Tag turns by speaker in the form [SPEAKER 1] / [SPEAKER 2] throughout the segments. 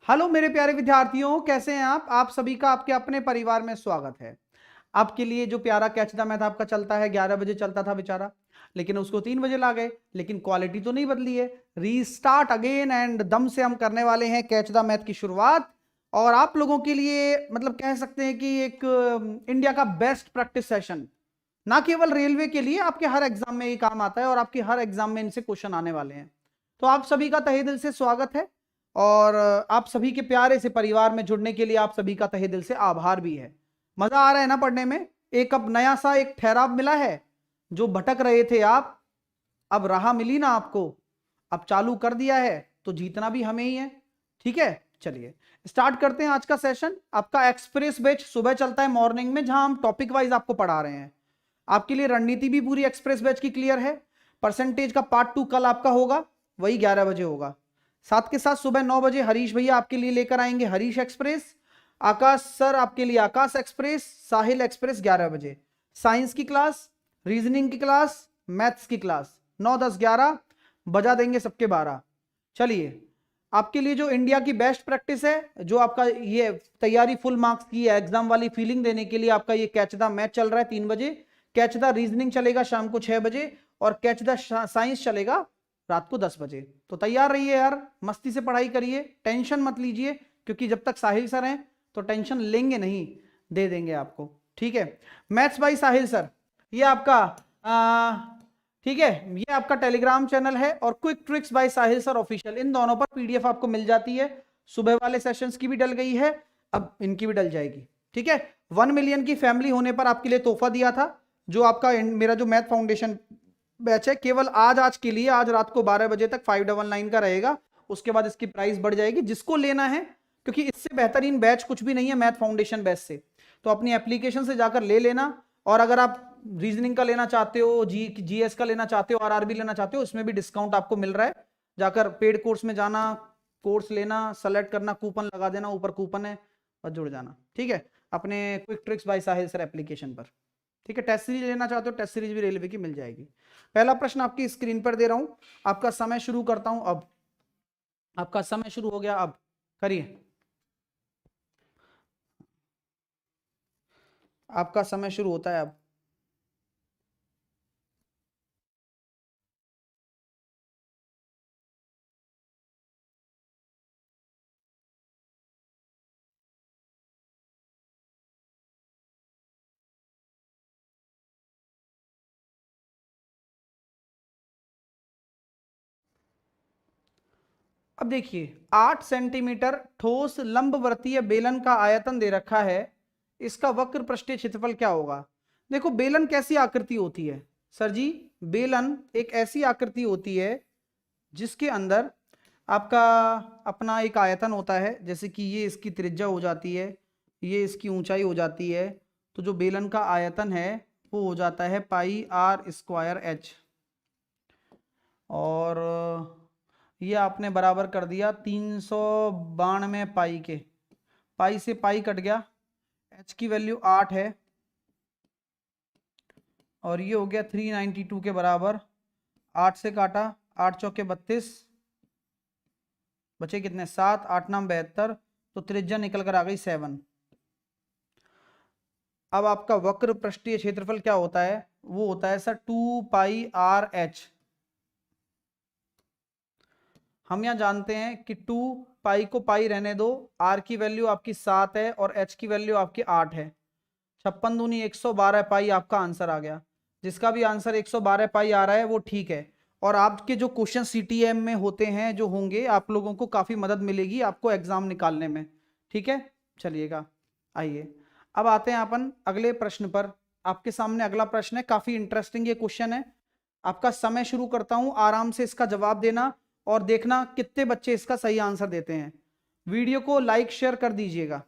[SPEAKER 1] Hello मेरे प्यारे विद्यार्थियों, कैसे हैं आप सभी का आपके अपने परिवार में स्वागत है। आपके लिए जो प्यारा कैच द मैथ आपका चलता है, 11 बजे चलता था बेचारा, लेकिन उसको 3 बजे ला गए, लेकिन क्वालिटी तो नहीं बदली है। रीस्टार्ट अगेन एंड दम से हम करने वाले हैं कैच द मैथ की शुरुआत। और आप लोगों के लिए मतलब कह सकते हैं कि एक इंडिया का बेस्ट प्रैक्टिस सेशन, ना केवल रेलवे के लिए, आपके हर एग्जाम में ये काम आता है और आपके हर एग्जाम में इनसे क्वेश्चन आने वाले हैं। तो आप सभी का तहे दिल से स्वागत है। और आप सभी के प्यारे से परिवार में जुड़ने के लिए आप सभी का तहे दिल से आभार भी है। मजा आ रहा है ना पढ़ने में? एक अब नया सा एक ठहराव मिला है। जो भटक रहे थे आप, अब राह मिली ना आपको, अब चालू कर दिया है, तो जीतना भी हमें ही है। ठीक है, चलिए स्टार्ट करते हैं आज का सेशन। आपका एक्सप्रेस बैच सुबह चलता है मॉर्निंग में, जहां हम टॉपिक वाइज आपको पढ़ा रहे हैं। आपके लिए रणनीति भी पूरी एक्सप्रेस बैच की क्लियर है। परसेंटेज का पार्ट 2 कल आपका होगा, वही 11 बजे होगा। साथ के साथ सुबह 9 बजे हरीश भैया आपके लिए लेकर आएंगे हरीश एक्सप्रेस। आकाश सर आपके लिए आकाश एक्सप्रेस, साहिल एक्सप्रेस 11 बजे। साइंस की क्लास, रीजनिंग की क्लास, मैथ्स की क्लास 9 10 11 बजा देंगे सबके 12। चलिए, आपके लिए जो इंडिया की बेस्ट प्रैक्टिस है, जो आपका ये तैयारी फुल मार्क्स की है, एग्जाम वाली फीलिंग देने के लिए आपका ये कैच द मैथ चल रहा है 3 बजे। कैच द रीजनिंग चलेगा शाम को 6 बजे, और कैच द साइंस चलेगा रात को 10 बजे। तो तैयार रहिए यार, मस्ती से पढ़ाई करिए, टेंशन मत लीजिए, क्योंकि जब तक साहिल सर हैं तो टेंशन लेंगे नहीं, दे देंगे आपको। ठीक है, मैथ्स बाई साहिल सर, ये आपका ठीक है, ये आपका टेलीग्राम चैनल है। और quick tricks by Sahil sir official, इन दोनों पर पीडीएफ आपको मिल जाती है। सुबह वाले सेशंस की भी डल गई है, अब इनकी भी डल जाएगी। ठीक है, 1 मिलियन की फैमिली होने पर आपके लिए तोहफा दिया था, जो आपका मेरा जो मैथ फाउंडेशन बैच है, केवल आज आज के लिए, आज रात को 12 बजे तक 599 का रहेगा। उसके बाद इसकी प्राइस बढ़ जाएगी, जिसको लेना है, क्योंकि इससे बेहतरीन बैच कुछ भी नहीं है मैथ फाउंडेशन बैच से। तो अपनी एप्लीकेशन से जाकर ले लेना। और अगर आप रीजनिंग का लेना चाहते हो, जीएस का लेना चाहते हो, आरआरबी लेना चाहते हो, उसमें भी डिस्काउंट आपको मिल रहा है। जाकर पेड कोर्स में जाना, कोर्स लेना, सेलेक्ट करना, कूपन लगा देना, ऊपर कूपन है, और जुड़ जाना। ठीक है, अपने quick tricks by Sahil sir application पर। ठीक है, टेस्ट सीरीज लेना चाहते हो, टेस्ट सीरीज भी रेलवे की मिल जाएगी। पहला प्रश्न आपकी स्क्रीन पर दे रहा हूं, आपका समय शुरू करता हूं अब। आपका समय शुरू हो गया, अब करिए। आपका समय शुरू होता है अब। अब देखिए, 8 सेंटीमीटर ठोस लंबवर्तीय बेलन का आयतन दे रखा है, इसका वक्र पृष्ठीय क्षेत्रफल क्या होगा? देखो, बेलन कैसी आकृति होती है सर जी? बेलन एक ऐसी आकृति होती है जिसके अंदर आपका अपना एक आयतन होता है, जैसे कि ये इसकी त्रिज्या हो जाती है, ये इसकी ऊंचाई हो जाती है। तो जो बेलन का आयतन है वो हो जाता है पाई आर स्क्वायर एच। और ये आपने बराबर कर दिया 392 पाई के। पाई से पाई कट गया, एच की वैल्यू 8 है, और ये हो गया 392 के बराबर। 8 से काटा, 8 चौके 32, बचे कितने? 7, 8 नाम 72, तो त्रिज्या निकल कर आ गई 7। अब आपका वक्र पृष्ठीय क्षेत्रफल क्या होता है? वो होता है सर 2 पाई आर एच। हम यहाँ जानते हैं कि 2 पाई को पाई रहने दो, आर की वैल्यू आपकी 7 है और एच की वैल्यू आपकी 8 है। 56 दूनी 112 पाई आपका आंसर आ गया। जिसका भी आंसर 112 पाई आ रहा है वो ठीक है। और आपके जो क्वेश्चन सीटीएम में होते हैं, जो होंगे, आप लोगों को काफी मदद मिलेगी आपको एग्जाम निकालने में। ठीक है, चलिएगा, आइए अब आते हैं अपन अगले प्रश्न पर। आपके सामने अगला प्रश्न है, काफी इंटरेस्टिंग ये क्वेश्चन है। आपका समय शुरू करता हूं, आराम से इसका जवाब देना और देखना कितने बच्चे इसका सही आंसर देते हैं। वीडियो को लाइक शेयर कर दीजिएगा।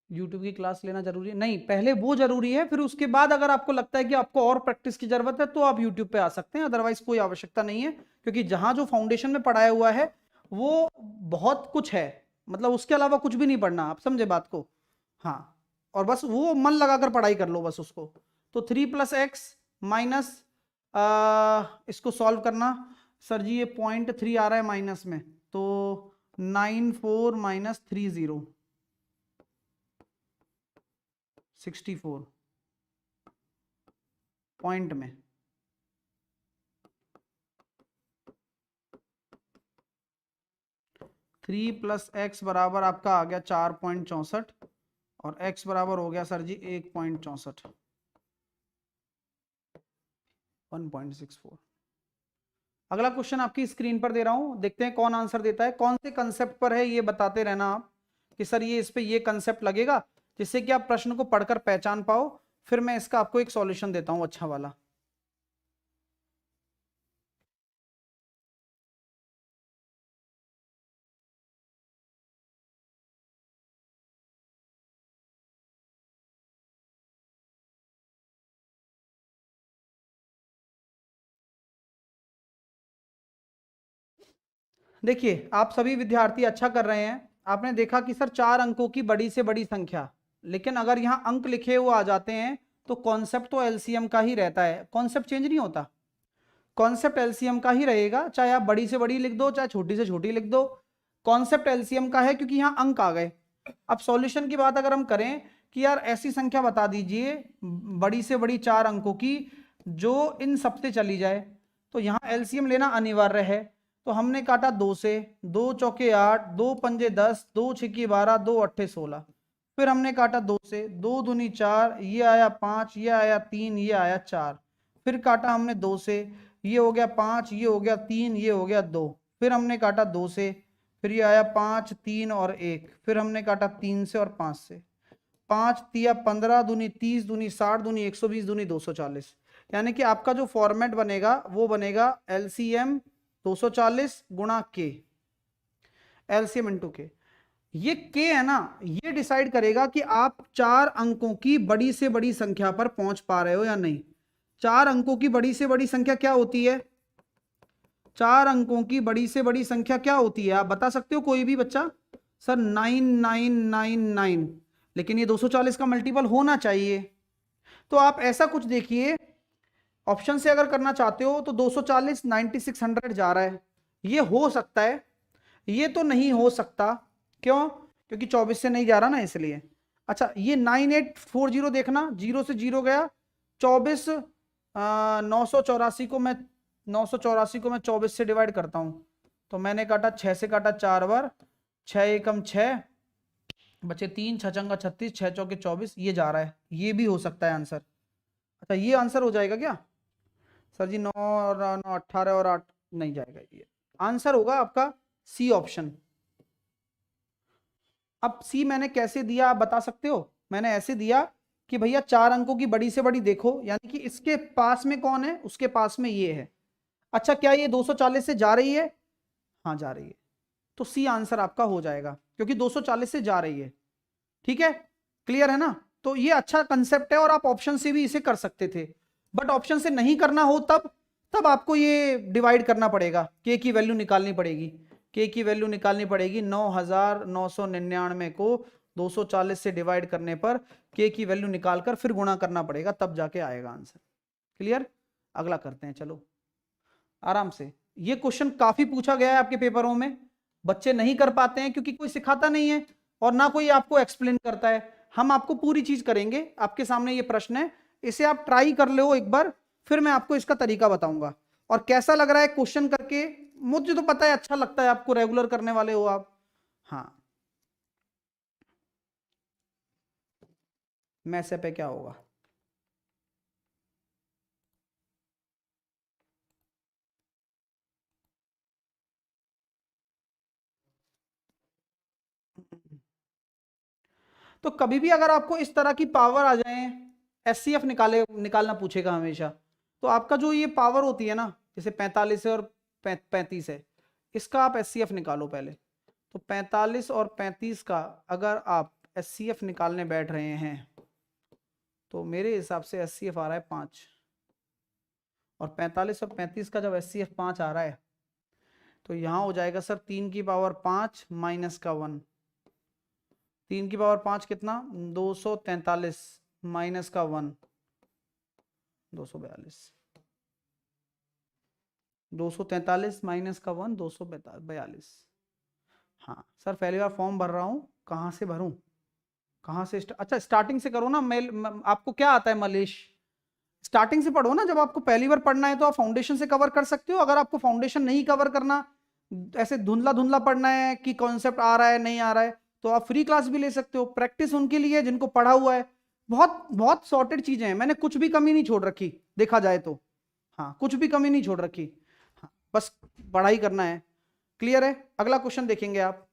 [SPEAKER 1] यूट्यूब की क्लास लेना जरूरी है? नहीं, पहले वो जरूरी है, फिर उसके बाद अगर आपको लगता है कि आपको और प्रैक्टिस की जरूरत है तो आप यूट्यूब पे आ सकते हैं, अदरवाइज कोई आवश्यकता नहीं है, क्योंकि जहां जो फाउंडेशन में पढ़ाया हुआ है वो बहुत कुछ है, मतलब उसके अलावा कुछ भी नहीं पढ़ना, आप समझे बात को। हाँ, और बस वो मन लगाकर पढ़ाई कर लो बस उसको। तो 3+x माइनस, इसको सॉल्व करना। सर जी ये 0.3 आ रहा है माइनस में, तो 94 माइनस 30 64 पॉइंट में। 3+x बराबर आपका आ गया 4.64 और x बराबर हो गया सर जी 1.64, 1.64। अगला क्वेश्चन आपकी स्क्रीन पर दे रहा हूं, देखते हैं कौन आंसर देता है। कौन से कंसेप्ट पर है ये बताते रहना आप कि सर ये इस पे ये कंसेप्ट लगेगा, जिससे कि आप प्रश्न को पढ़कर पहचान पाओ, फिर मैं इसका आपको एक सॉल्यूशन देता हूं अच्छा वाला। देखिए आप सभी विद्यार्थी अच्छा कर रहे हैं, आपने देखा कि सर 4 अंकों की बड़ी से बड़ी संख्या, लेकिन अगर यहाँ अंक लिखे हुए आ जाते हैं तो कॉन्सेप्ट तो एलसीएम का ही रहता है, कॉन्सेप्ट चेंज नहीं होता, कॉन्सेप्ट एलसीएम का ही रहेगा, चाहे आप बड़ी से बड़ी लिख दो चाहे छोटी से छोटी लिख दो, कॉन्सेप्ट एलसीएम का है, क्योंकि यहाँ अंक आ गए। अब सॉल्यूशन की बात अगर हम करें कि यार ऐसी संख्या बता दीजिए बड़ी से बड़ी 4 अंकों की जो इन सबसे चली जाए, तो यहाँ एलसीएम लेना अनिवार्य है। तो हमने काटा 2 से, 2 चौके 8, 2 पंजे 10, 2 छिक्की 12, 2 अट्ठे 16, फिर हमने काटा 2 से, 2 दूनी 4, ये आया 5, ये आया 3, ये आया 4, फिर काटा हमने 2 से, ये हो गया 5, ये हो गया 3, ये हो गया 2, फिर हमने काटा 2 से, फिर ये आया 5, 3 और 1, फिर हमने काटा 3 से और 5 से, 5 तिया 15 दूनी 30 दूनी 60 दूनी 120 दूनी 240, यानी कि आपका जो फॉर्मेट बनेगा वो बनेगा एलसीएम 240 गुणा के, एलसीएम इंटू के। ये के है ना, ये डिसाइड करेगा कि आप 4 अंकों की बड़ी से बड़ी संख्या पर पहुंच पा रहे हो या नहीं। 4 अंकों की बड़ी से बड़ी संख्या क्या होती है? 4 अंकों की बड़ी से बड़ी संख्या क्या होती है, आप बता सकते हो कोई भी बच्चा? सर 9999, लेकिन ये 240 का मल्टीपल होना चाहिए। तो आप ऐसा कुछ देखिए, ऑप्शन से अगर करना चाहते हो तो 240 9600 जा रहा है, ये हो सकता है, ये तो नहीं हो सकता। क्यों? क्योंकि 24 से नहीं जा रहा ना, इसलिए। अच्छा ये 9840 देखना, 0 से 0 गया, 24 984 को मैं 24 से डिवाइड करता हूं, तो मैंने काटा 6 से काटा 4 बार, 6 एकम 6 बचे 3, 6 चंगा 36, 6 चौके 24, ये जा रहा है, ये भी हो सकता है आंसर। अच्छा ये आंसर हो जाएगा क्या सर जी? 9 और 9 18 और 8 नहीं जाएगा, ये आंसर होगा आपका सी ऑप्शन। अब सी मैंने कैसे दिया आप बता सकते हो? मैंने ऐसे दिया कि भैया 4 अंकों की बड़ी से बड़ी देखो, यानी कि इसके पास में कौन है, उसके पास में ये है। अच्छा क्या ये 240 से जा रही है? हाँ जा रही है, तो सी आंसर आपका हो जाएगा, क्योंकि 240 से जा रही है। ठीक है, क्लियर है ना? तो ये अच्छा कंसेप्ट है और आप ऑप्शन से भी इसे कर सकते थे, बट ऑप्शन से नहीं करना हो तब आपको ये डिवाइड करना पड़ेगा, के की वैल्यू निकालनी पड़ेगी, के की वैल्यू निकालनी पड़ेगी। 9999 को 240 से डिवाइड करने पर के की वैल्यू निकालकर फिर गुणा करना पड़ेगा, तब जाके आएगा आंसर। क्लियर? अगला करते हैं, चलो आराम से। ये क्वेश्चन काफी पूछा गया है आपके पेपरों में, बच्चे नहीं कर पाते हैं क्योंकि कोई सिखाता नहीं है और ना कोई आपको एक्सप्लेन करता है। हम आपको पूरी चीज करेंगे, आपके सामने ये प्रश्न है, इसे आप ट्राई कर लो एक बार, फिर मैं आपको इसका तरीका बताऊंगा। और कैसा लग रहा है क्वेश्चन करके? मुझे तो पता है अच्छा लगता है, आपको रेगुलर करने वाले हो आप। हाँ मैसे पे क्या होगा? तो कभी भी अगर आपको इस तरह की पावर आ जाए, एचसीएफ निकालना पूछेगा हमेशा, तो आपका जो ये पावर होती है ना, जैसे 45 है और 35 है, इसका आप एचसीएफ निकालो पहले। तो 45 और 35 का अगर आप HCF निकालने बैठ रहे हैं तो मेरे हिसाब से HCF आ रहा है 5, और 45 और 35 का जब HCF 5 आ रहा है तो यहाँ हो जाएगा सर 3 की पावर 5 माइनस का 1। 3 की पावर 5 कितना, 243 माइनस का 1, 242। 243 माइनस का 1, 242। हाँ सर पहली बार फॉर्म भर रहा हूँ, कहाँ से भरूँ, कहाँ से अच्छा स्टार्टिंग से करो ना। आपको क्या आता है मलेश, स्टार्टिंग से पढ़ो ना। जब आपको पहली बार पढ़ना है तो आप फाउंडेशन से कवर कर सकते हो। अगर आपको फाउंडेशन नहीं कवर करना, ऐसे धुंधला धुंधला पढ़ना है कि कॉन्सेप्ट आ रहा है नहीं आ रहा है, तो आप फ्री क्लास भी ले सकते हो। प्रैक्टिस उनके लिए जिनको पढ़ा हुआ है। बहुत बहुत सॉर्टेड चीजें हैं, मैंने कुछ भी कमी नहीं छोड़ रखी देखा जाए तो। हाँ कुछ भी कमी नहीं छोड़ रखी। हाँ, बस पढ़ाई करना है। क्लियर है? अगला क्वेश्चन देखेंगे आप।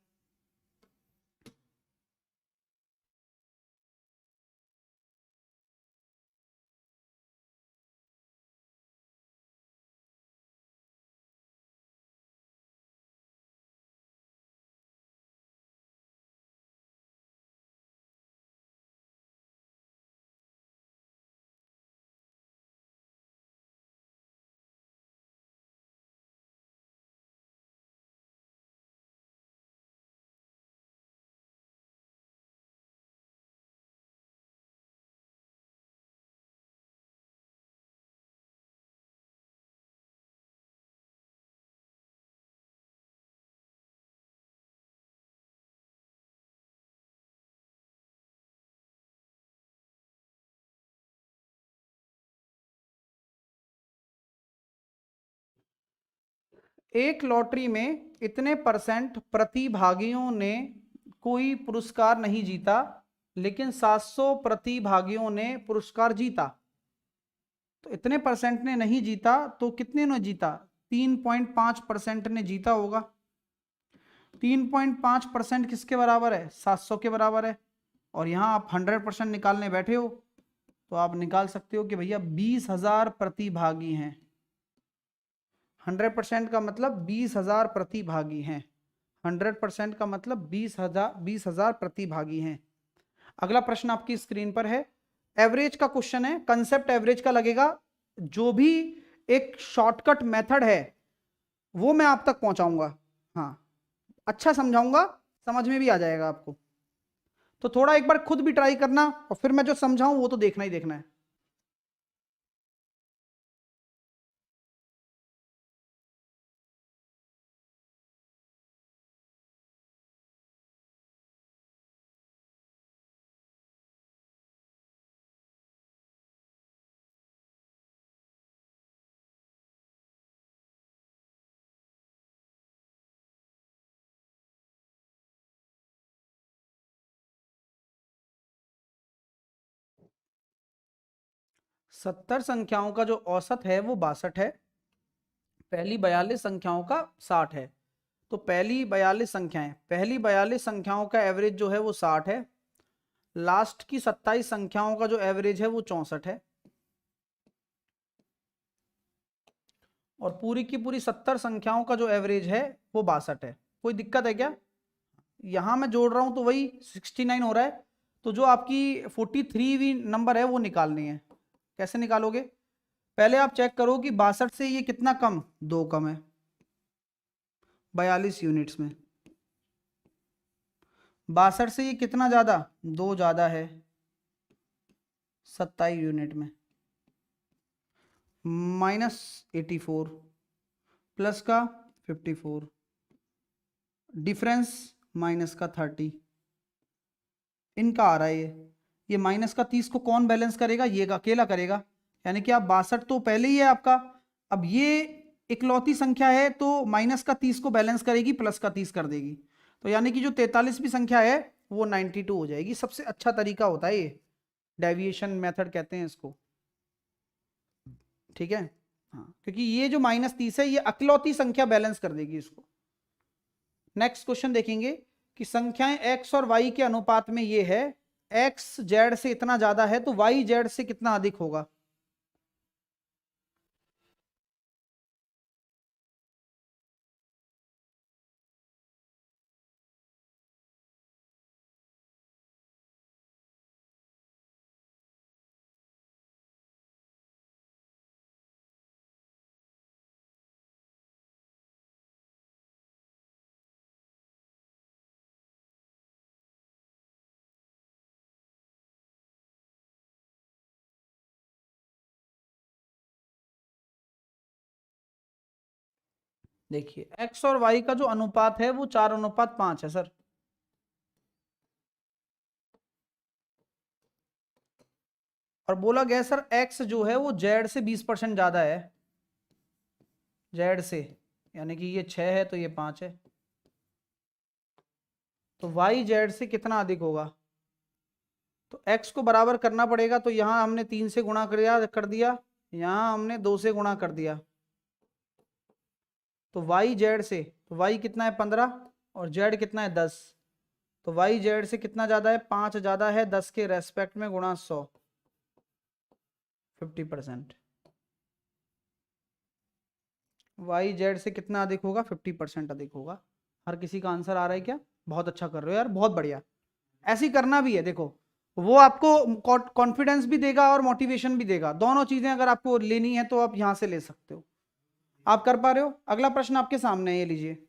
[SPEAKER 1] एक लॉटरी में इतने परसेंट प्रतिभागियों ने कोई पुरस्कार नहीं जीता, लेकिन 700 प्रतिभागियों ने पुरस्कार जीता। तो इतने परसेंट ने नहीं जीता तो कितने ने जीता, 3.5% ने जीता होगा। 3.5% किसके बराबर है, 700 के बराबर है। और यहां आप 100% निकालने बैठे हो तो आप निकाल सकते हो कि भैया 20,000 प्रतिभागी हैं। 100% का मतलब 20,000 प्रतिभागी हैं। 100% का मतलब 20,000 प्रतिभागी हैं। अगला प्रश्न आपकी स्क्रीन पर है, एवरेज का क्वेश्चन है। कंसेप्ट एवरेज का लगेगा। जो भी एक शॉर्टकट मेथड है वो मैं आप तक पहुंचाऊंगा। हाँ अच्छा समझाऊंगा, समझ में भी आ जाएगा आपको। तो थोड़ा एक बार खुद भी ट्राई करना और फिर मैं जो समझाऊं वो तो देखना ही देखना है। सत्तर संख्याओं का जो औसत है वो 62 है। पहली 42 संख्याओं का 60 है। तो पहली 42 संख्याओं का एवरेज जो है वो 60 है। लास्ट की 27 संख्याओं का जो एवरेज है वो 64 है। और पूरी की पूरी 70 संख्याओं का जो एवरेज है वो 62 है। कोई दिक्कत है क्या? यहां मैं जोड़ रहा हूं तो वही 69 हो रहा है। तो जो आपकी 43वीं नंबर है वो निकालनी है। कैसे निकालोगे? पहले आप चेक करो कि 62 से ये कितना कम, 2 कम है 42 यूनिट्स में। 62 से ये कितना ज्यादा, 2 ज्यादा है 27 यूनिट में। -84 प्लस का 54, डिफरेंस माइनस का 30, इनका आ रहा है ये माइनस का 30 को कौन बैलेंस करेगा, ये अकेला करेगा। यानी कि आप 62 तो पहले ही है आपका। अब ये इकलौती संख्या है तो माइनस का 30 को बैलेंस करेगी, प्लस का 30 कर देगी। तो यानी कि जो 43वीं संख्या है वो 92 हो जाएगी। सबसे अच्छा तरीका होता है ये, डेविएशन मेथड कहते हैं इसको। ठीक है? हाँ क्योंकि ये जो -30 है ये अकलौती संख्या बैलेंस कर देगी इसको। नेक्स्ट क्वेश्चन देखेंगे कि संख्याएं x और y के अनुपात में ये है, x z से इतना ज्यादा है तो y z से कितना अधिक होगा। देखिए x और y का जो अनुपात है वो 4:5 है सर। और बोला गया सर x जो है वो z से 20% ज्यादा है, z से, यानी कि ये 6 है तो ये 5 है, तो y z से कितना अधिक होगा? तो x को बराबर करना पड़ेगा, तो यहां हमने 3 से गुणा कर दिया, यहां हमने 2 से गुणा कर दिया, तो y z से, तो y कितना है 15 और z कितना है 10, तो y z से कितना ज्यादा है? 5 ज्यादा है 10 के रेस्पेक्ट में, गुणा 100, 50%। y z से कितना अधिक होगा? 50% अधिक होगा। हर किसी का आंसर आ रहा है क्या? बहुत अच्छा कर रहे हो यार, बहुत बढ़िया। ऐसी करना भी है, देखो वो आपको कॉन्फिडेंस भी देगा और मोटिवेशन भी देगा, दोनों चीजें अगर आपको लेनी है तो आप यहां से ले सकते हो। आप कर पा रहे हो? अगला प्रश्न आपके सामने है, ये लीजिए।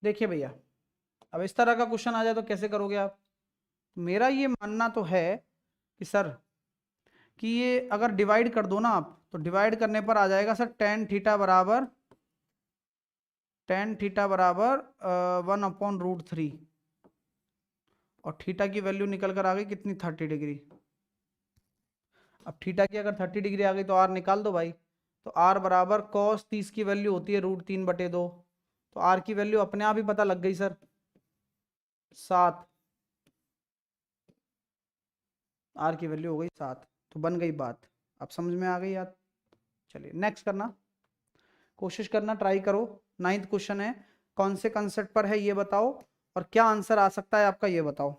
[SPEAKER 1] देखिए भैया, अब इस तरह का क्वेश्चन आ जाए तो कैसे करोगे आप? मेरा ये मानना तो है कि सर, कि ये अगर डिवाइड कर दो ना आप, तो डिवाइड करने पर आ जाएगा सर टेन थीटा बराबर 1/√3, और थीटा की वैल्यू निकल कर आ गई कितनी? 30 डिग्री। अब थीटा की अगर 30 डिग्री आ गई तो आर निकाल दो भाई, तो आर बराबर cos 30 की वैल्यू होती है √3/2, तो आर की वैल्यू अपने आप ही पता लग गई सर, 7। आर की वैल्यू हो गई 7, तो बन गई बात। अब समझ में आ गई यार? चलिए नेक्स्ट करना, कोशिश करना, ट्राई करो। 9th क्वेश्चन है, कौन से कंसेप्ट पर है ये बताओ, और क्या आंसर आ सकता है आपका ये बताओ।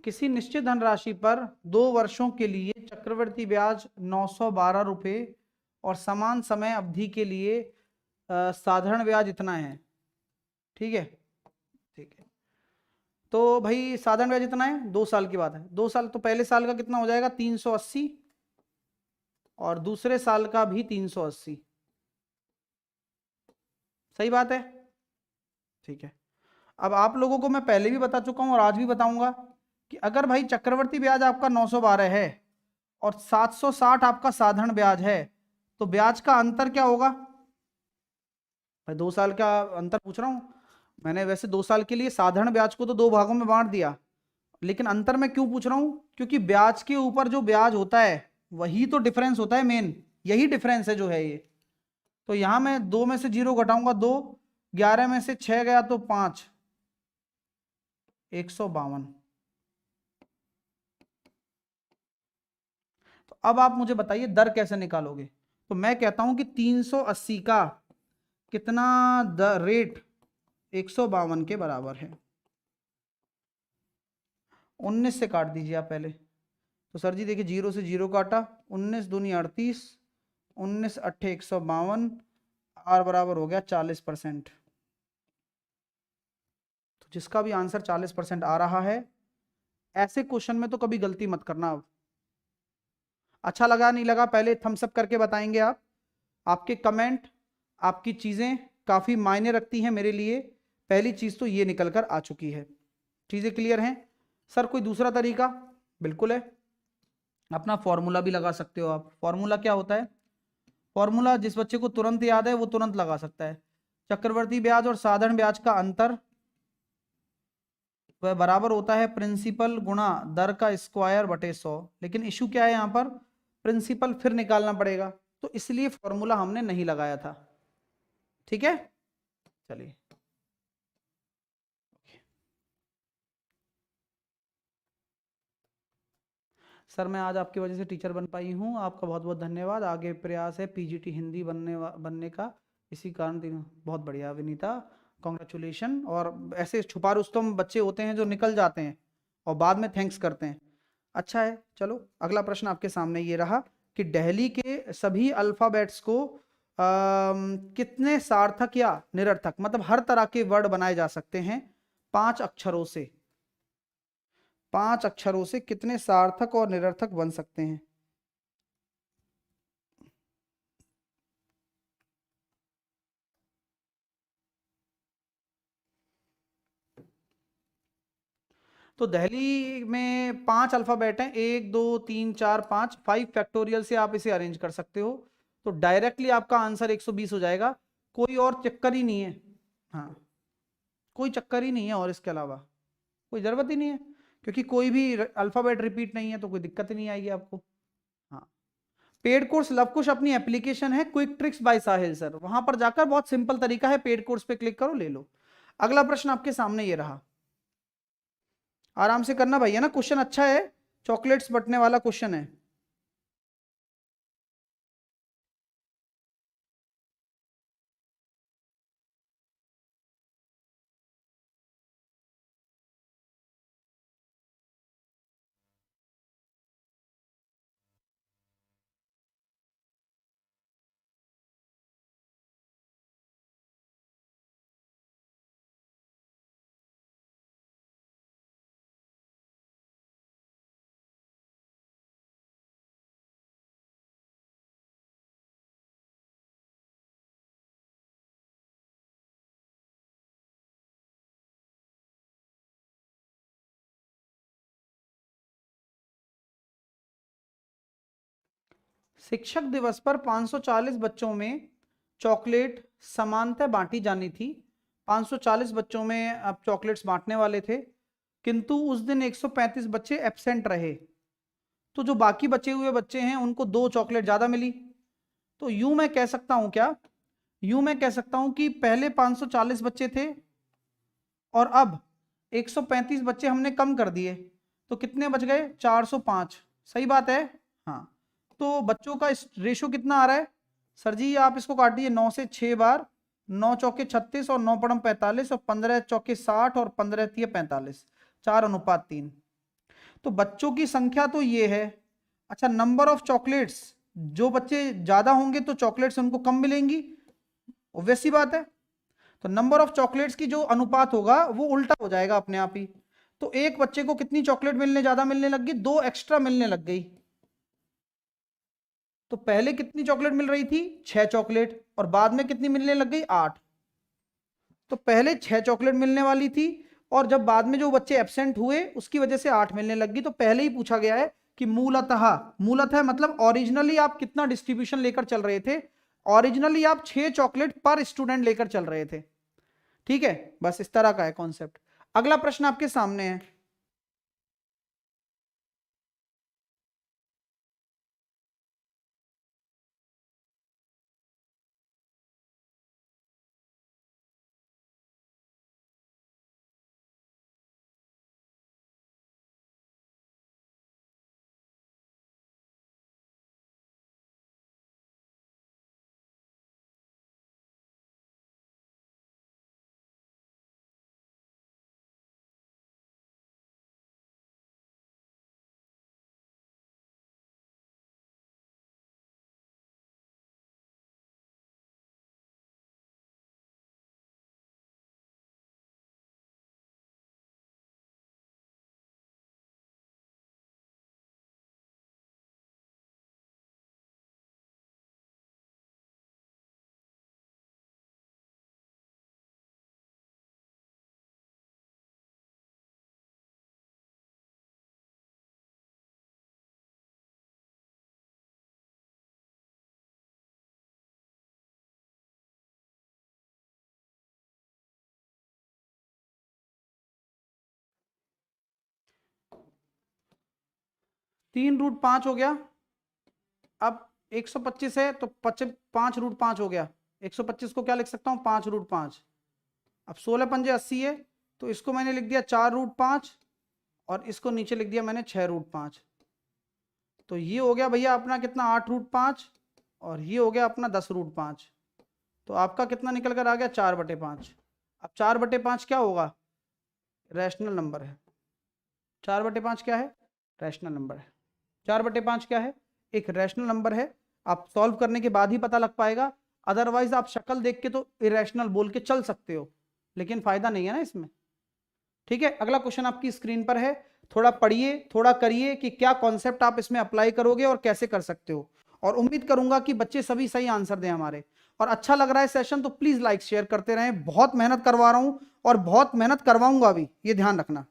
[SPEAKER 1] किसी निश्चित धनराशि पर 2 वर्षों के लिए चक्रवृद्धि ब्याज 912 रुपये और समान समय अवधि के लिए साधारण ब्याज इतना है, ठीक है? ठीक है, तो भाई साधारण ब्याज इतना है, 2 साल की बात है, 2 साल, तो पहले साल का कितना हो जाएगा? 380, और दूसरे साल का भी 380, सही बात है? ठीक है, अब आप लोगों को मैं पहले भी बता चुका हूं और आज भी बताऊंगा कि अगर भाई चक्रवृद्धि ब्याज आपका 912 है और 760 आपका साधारण ब्याज है, तो ब्याज का अंतर क्या होगा? भाई 2 साल का अंतर पूछ रहा हूं मैंने। वैसे 2 साल के लिए साधारण ब्याज को तो 2 भागों में बांट दिया, लेकिन अंतर मैं क्यों पूछ रहा हूं? क्योंकि ब्याज के ऊपर जो ब्याज होता है वही तो डिफरेंस होता है मेन, यही डिफरेंस है जो है ये। तो यहां मैं 2 में से 0 घटाऊंगा 2, 11 में से 6 गया तो 5, 152। तो अब आप मुझे बताइए दर कैसे निकालोगे? तो मैं कहता हूं कि 380 का कितना रेट 152 के बराबर है। 19 से काट दीजिए आप पहले, तो सर जी देखिए 0 से 0 काटा, 19 दूनी 38, 19 अट्ठे 152, आर बराबर हो गया 40%। तो जिसका भी आंसर 40% आ रहा है, ऐसे क्वेश्चन में तो कभी गलती मत करना। अब अच्छा लगा नहीं लगा पहले थम्स अप करके बताएंगे आप। आपके कमेंट, आपकी चीजें काफी मायने रखती हैं मेरे लिए। पहली चीज तो ये निकल कर आ चुकी है। चीजें क्लियर हैं? सर कोई दूसरा तरीका? बिल्कुल है, अपना फॉर्मूला भी लगा सकते हो आप। फॉर्मूला क्या होता है? फॉर्मूला जिस बच्चे को तुरंत याद है वो तुरंत लगा सकता है। चक्रवर्ती ब्याज और साधारण ब्याज का अंतर वह बराबर होता है प्रिंसिपल गुणा दर का स्क्वायर बटे 100। लेकिन इशू क्या है यहाँ पर, प्रिंसिपल फिर निकालना पड़ेगा, तो इसलिए फॉर्मूला हमने नहीं लगाया था। ठीक है, चलिए। सर मैं आज आपकी वजह से टीचर बन पाई हूँ, आपका बहुत बहुत धन्यवाद। आगे प्रयास है पीजीटी हिंदी बनने का, इसी कारण बहुत बढ़िया विनीता, कॉन्ग्रेचुलेशन। और ऐसे छुपा रुस्तम बच्चे होते हैं जो निकल जाते हैं और बाद में थैंक्स करते हैं। अच्छा है, चलो अगला प्रश्न आपके सामने ये रहा कि दिल्ली के सभी अल्फाबेट्स को कितने सार्थक या निरर्थक, मतलब हर तरह के वर्ड बनाए जा सकते हैं 5 अक्षरों से। 5 अक्षरों से कितने सार्थक और निरर्थक बन सकते हैं? तो दिल्ली में 5 अल्फाबेट हैं, 1 2 3 4 5, 5 फैक्टोरियल से आप इसे अरेंज कर सकते हो। तो डायरेक्टली आपका आंसर 120 हो जाएगा, कोई और चक्कर ही नहीं है। हाँ, कोई चक्कर ही नहीं है और इसके अलावा कोई जरूरत ही नहीं है, क्योंकि कोई भी अल्फाबेट रिपीट नहीं है, तो कोई दिक्कत ही नहीं आएगी आपको। हाँ, पेड कोर्स लवकुश अपनी एप्लीकेशन है quick tricks by Sahil sir, वहां पर जाकर बहुत सिंपल तरीका है, पेड कोर्स पे क्लिक करो, ले लो। अगला प्रश्न आपके सामने ये रहा, आराम से करना भैया ना, क्वेश्चन अच्छा है, चॉकलेट्स बंटने वाला क्वेश्चन है। शिक्षक दिवस पर 540 बच्चों में चॉकलेट समानतः बांटी जानी थी। 540 बच्चों में अब चॉकलेट्स बांटने वाले थे, किंतु उस दिन 135 बच्चे एब्सेंट रहे, तो जो बाकी बचे हुए बच्चे हैं उनको 2 चॉकलेट ज्यादा मिली। तो यूं मैं कह सकता हूं क्या, यूं मैं कह सकता हूं कि पहले 540 बच्चे थे और अब 135 बच्चे हमने कम कर दिए, तो कितने बच गए, 405। सही बात है। हाँ, तो बच्चों का रेशो कितना आ रहा है सर जी, आप इसको काटिए 9 से 6 बार, 9 चौके 36 और 9 पड़म 45 और 15 चौके 60 और 15 तिये 45, 4:3। तो बच्चों की संख्या तो ये है। अच्छा, नंबर ऑफ चॉकलेट्स, जो बच्चे ज्यादा होंगे तो चॉकलेट्स उनको कम मिलेंगी, ऑब्वियस सी बात है। तो नंबर ऑफ चॉकलेट्स की जो अनुपात होगा वो उल्टा हो जाएगा अपने आप ही। तो एक बच्चे को कितनी चॉकलेट मिलने ज्यादा मिलने लग गई, 2 एक्स्ट्रा मिलने लग गई। तो पहले कितनी चॉकलेट मिल रही थी, 6 चॉकलेट, और बाद में कितनी मिलने लग गई, 8। तो पहले 6 चॉकलेट मिलने वाली थी, और जब बाद में जो बच्चे एब्सेंट हुए उसकी वजह से 8 मिलने लगी। तो पहले ही पूछा गया है कि मूलतः, मूलतः मतलब ओरिजिनली आप कितना डिस्ट्रीब्यूशन लेकर चल रहे थे, ओरिजिनली आप 6 चॉकलेट पर स्टूडेंट लेकर चल रहे थे। ठीक है, बस इस तरह का है कॉन्सेप्ट। अगला प्रश्न आपके सामने है, 3√5 हो गया। अब 125 है तो 5√5 हो गया। 125 को क्या लिख सकता हूँ, 5√5। अब 16 पंजे 80 है, तो इसको मैंने लिख दिया 4√5 और इसको नीचे लिख दिया मैंने 6√5। तो ये हो गया भैया अपना कितना, 8√5 और ये हो गया अपना 10√5। तो आपका कितना निकल कर आ गया, 4/5। अब 4/5 क्या होगा, रैशनल नंबर है। 4/5 क्या है, रैशनल नंबर है। 4/5 क्या है, एक रैशनल नंबर है। आप सॉल्व करने के बाद ही पता लग पाएगा, अदरवाइज आप शक्ल देख के तो इरेशनल बोल के चल सकते हो, लेकिन फायदा नहीं है ना इसमें। ठीक है, अगला क्वेश्चन आपकी स्क्रीन पर है, थोड़ा पढ़िए, थोड़ा करिए कि क्या कॉन्सेप्ट आप इसमें अप्लाई करोगे और कैसे कर सकते हो। और उम्मीद करूंगा कि बच्चे सभी सही आंसर दें हमारे। और अच्छा लग रहा है सेशन तो प्लीज लाइक शेयर करते रहें। बहुत मेहनत करवा रहा हूं और बहुत मेहनत करवाऊंगा भी, ये ध्यान रखना।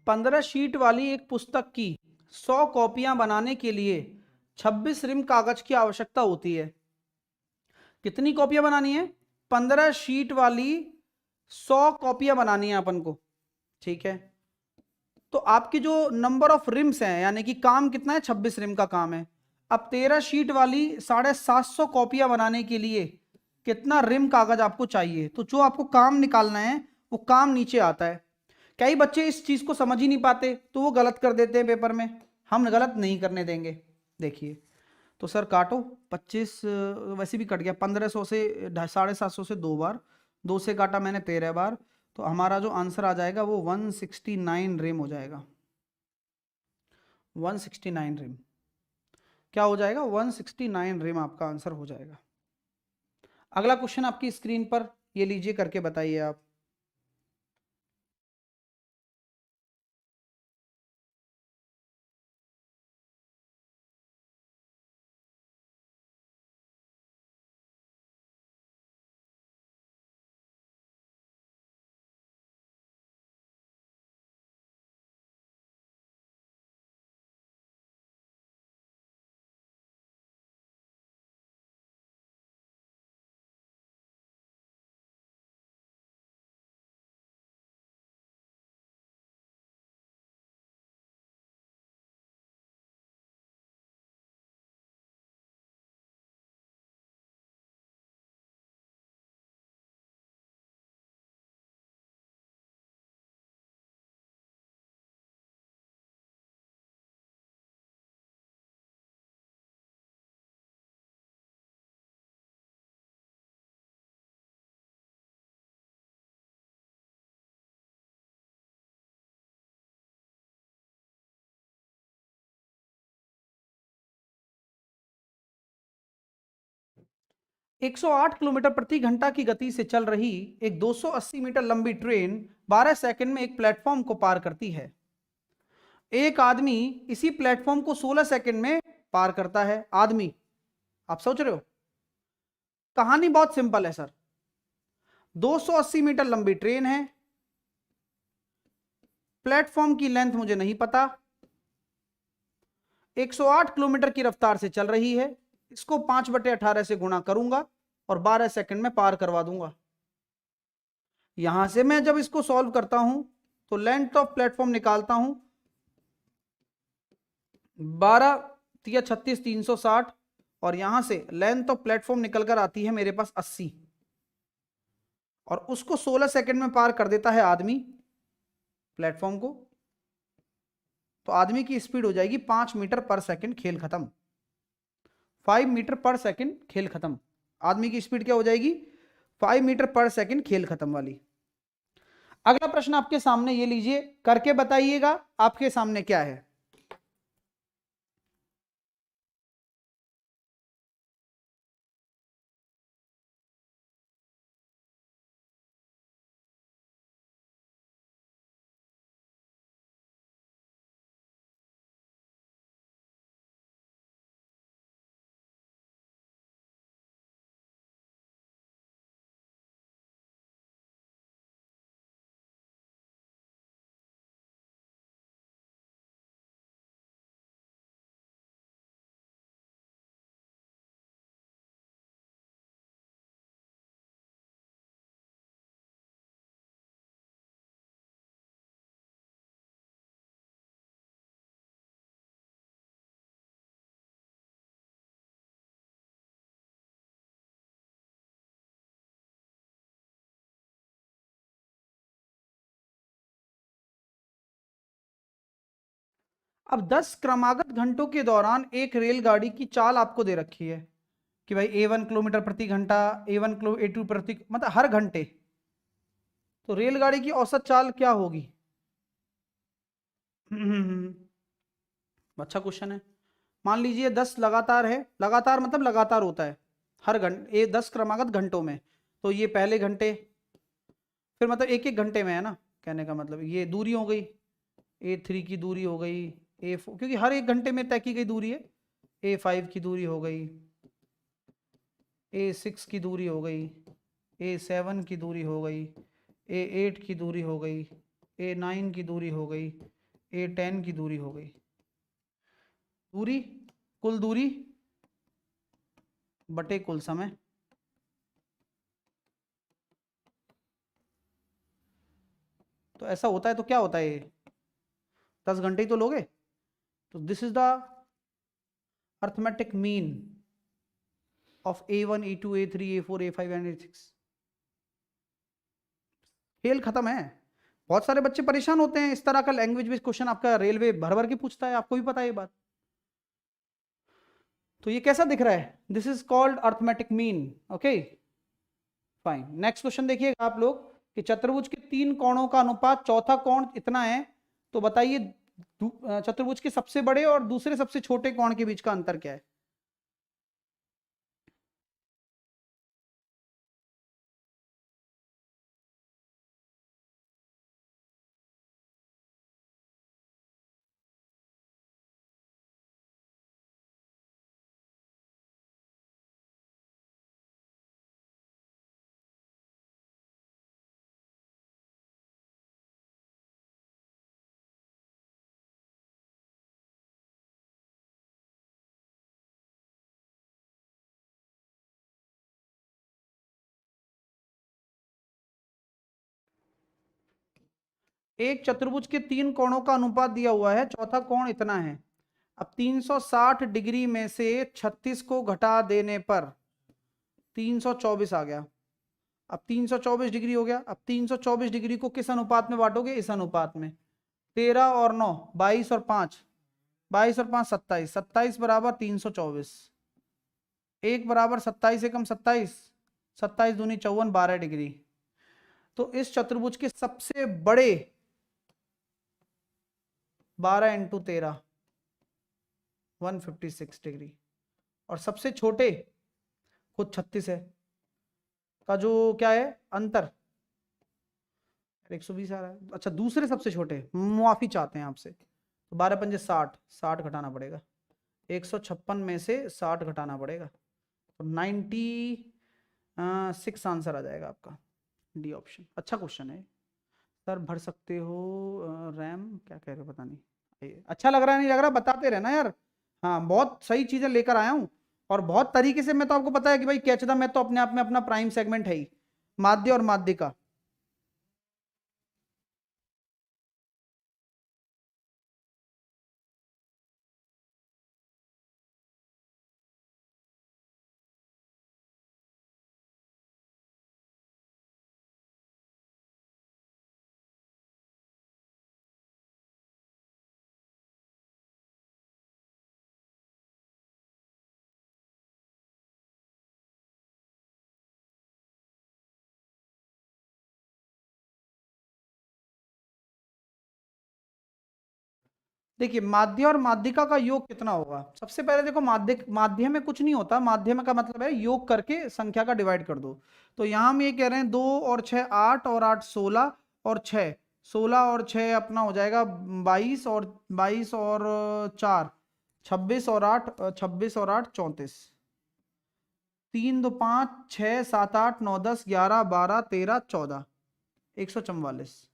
[SPEAKER 1] पंद्रह शीट वाली एक पुस्तक की 100 कॉपियां बनाने के लिए 26 रिम कागज की आवश्यकता होती है। कितनी कॉपियां बनानी है, 15 शीट वाली 100 कॉपियां बनानी है अपन को। ठीक है, तो आपकी जो नंबर ऑफ रिम्स हैं, यानी कि काम कितना है, 26 रिम का काम है। अब 13 शीट वाली 750 कॉपियां बनाने के लिए कितना रिम कागज आपको चाहिए। तो जो आपको काम निकालना है वो काम नीचे आता है। कई बच्चे इस चीज को समझ ही नहीं पाते तो वो गलत कर देते हैं पेपर में, हम गलत नहीं करने देंगे। देखिए, तो सर काटो, 25 वैसे भी कट गया, 1500 से 750 से 2 बार, 2 से काटा मैंने 13 बार, तो हमारा जो आंसर आ जाएगा वो 169 रिम हो जाएगा। 169 रिम क्या हो जाएगा, 169 रिम आपका आंसर हो जाएगा। अगला क्वेश्चन आपकी स्क्रीन पर, ये लीजिए, करके बताइए आप। एक 108 किलोमीटर प्रति घंटा की गति से चल रही एक 280 मीटर लंबी ट्रेन 12 सेकंड में एक प्लेटफॉर्म को पार करती है। एक आदमी इसी प्लेटफॉर्म को 16 सेकंड में पार करता है। आदमी, आप सोच रहे हो, कहानी बहुत सिंपल है सर। 280 मीटर लंबी ट्रेन है, प्लेटफॉर्म की लेंथ मुझे नहीं पता, 108 किलोमीटर की रफ्तार से चल रही है, इसको 5/18 से गुणा करूंगा और 12 सेकंड में पार करवा दूंगा। यहां से मैं जब इसको सॉल्व करता हूं तो लेंथ ऑफ प्लेटफॉर्म निकालता हूं, 12 या 36 360, और यहां से लेंथ ऑफ प्लेटफॉर्म निकलकर आती है मेरे पास 80, और उसको 16 सेकंड में पार कर देता है आदमी प्लेटफॉर्म को। तो आदमी की स्पीड हो जाएगी 5 मीटर पर सेकंड, खेल खत्म। 5 मीटर पर सेकंड, खेल खत्म। आदमी की स्पीड क्या हो जाएगी, 5 मीटर पर सेकंड, खेल खत्म वाली। अगला प्रश्न आपके सामने, ये लीजिए, करके बताइएगा आपके सामने क्या है। अब 10 क्रमागत घंटों के दौरान एक रेलगाड़ी की चाल आपको दे रखी है कि भाई A1 किलोमीटर प्रति घंटा, A2 प्रति, मतलब हर घंटे। तो रेलगाड़ी की औसत चाल क्या होगी? अच्छा क्वेश्चन है। मान लीजिए 10 लगातार है, लगातार मतलब लगातार होता है हर घंटे, ये 10 क्रमागत घंटों में। तो ये पहले घंटे, फिर मतलब एक एक घंटे में है ना, कहने का मतलब ये दूरी हो गई, A3 की दूरी हो गई, A4 क्योंकि हर एक घंटे में तय की गई दूरी है, A5 की दूरी हो गई, A6 की दूरी हो गई, A7 की दूरी हो गई, A8 की दूरी हो गई, A9 की दूरी हो गई, A10 की दूरी हो गई। दूरी, कुल दूरी बटे कुल समय। तो ऐसा होता है तो क्या होता है ये, 10 घंटे ही तो लोगे। तो this is the arithmetic mean of A1, A2, A3, A4, A5 and A6। खेल खत्म है। बहुत सारे बच्चे परेशान होते हैं, इस तरह का लैंग्वेज बेस्ड क्वेश्चन आपका रेलवे भर भर के पूछता है, आपको भी पता है ये बात। तो ये कैसा दिख रहा है, this is called arithmetic mean. Okay fine, next question देखिएगा आप लोग कि चतुर्भुज के 3 कोणों का अनुपात चौथा कोण इतना है, तो बताइए चतुर्भुज के सबसे बड़े और दूसरे सबसे छोटे कोण के बीच का अंतर क्या है? एक चतुर्भुज के 3 कोणों का अनुपात दिया हुआ है, चौथा कोण इतना है। अब 360 डिग्री में से 36 को घटा देने पर 324 आ गया। अब 324 डिग्री हो गया। अब 324 डिग्री को किस अनुपात में बांटोगे? इस अनुपात में, 13 और 9 22 और 5 22 और 5 27, 27 बराबर 324, 1 बराबर 27 एकम 27, 27 दूनी 54, 12 डिग्री। तो इस चतुर्भुज के सबसे बड़े 12 इंटू 13 156 डिग्री, और सबसे छोटे खुद 36 है, का जो क्या है अंतर 120 आ रहा है। अच्छा दूसरे सबसे छोटे मुआफी चाहते हैं आपसे, तो 12 पंजे 60, 60 घटाना पड़ेगा, 156 में से 60 घटाना पड़ेगा, तो 96 आंसर आ जाएगा आपका, डी ऑप्शन। अच्छा क्वेश्चन है सर, भर सकते हो। रैम क्या कह रहे हो पता नहीं, अच्छा लग रहा है नहीं लग रहा बताते रहना यार। हाँ बहुत सही चीजें लेकर आया हूँ, और बहुत तरीके से। मैं तो आपको पता है कि भाई कैच द मैथ तो अपने आप में अपना प्राइम सेगमेंट है ही, माध्य और माध्यिका। देखिए माध्य और माध्यिका का योग कितना होगा, सबसे पहले देखो माध्य माध्य में कुछ नहीं होता, माध्यम का मतलब है योग करके संख्या का डिवाइड कर दो। तो यहाँ हम ये कह रहे हैं 2 और 6 8 और 8 16 और 6 16 और 6 अपना हो जाएगा 22 और 22 और 4 26 और 8 26 और 8 34, 3 2 5 6 7 8 9 10 11 12 13 14, 144,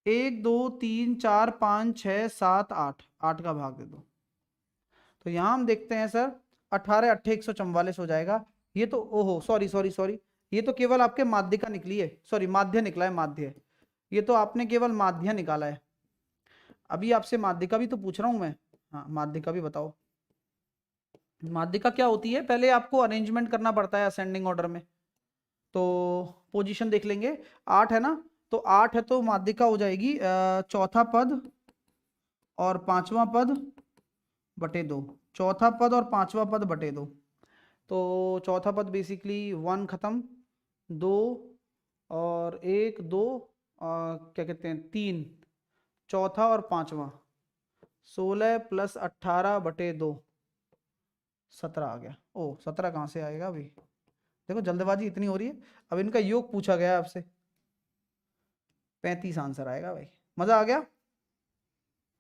[SPEAKER 1] 1 2 3 4 5 6 7 8, 8 का भाग दे दो। तो यहां हम देखते हैं सर 18 8 144 हो जाएगा। ये तो ओहो सॉरी सॉरी सॉरी, ये तो केवल आपके माध्य का निकली है, सॉरी माध्य निकला है, माध्य। ये तो आपने केवल माध्य निकाला है। अभी आपसे माध्य का भी तो पूछ रहा हूं मैं। हाँ माध्य का भी बताओ। माध्यिका क्या होती है, पहले आपको अरेंजमेंट करना पड़ता है असेंडिंग ऑर्डर में। तो पोजीशन देख लेंगे, 8 है ना, तो 8 है तो माध्यिका हो जाएगी चौथा पद और पांचवा पद बटे 2, चौथा पद और पांचवा पद बटे 2। तो चौथा पद बेसिकली 1 खत्म, 2 और 1 2 और क्या कहते हैं 3, चौथा और पांचवा 16 + 18 बटे 2, 17 आ गया। ओ 17 कहाँ से आएगा अभी, देखो जल्दबाजी इतनी हो रही है। अब इनका योग पूछा गया है आपसे, 35 आंसर आएगा भाई। मजा आ गया।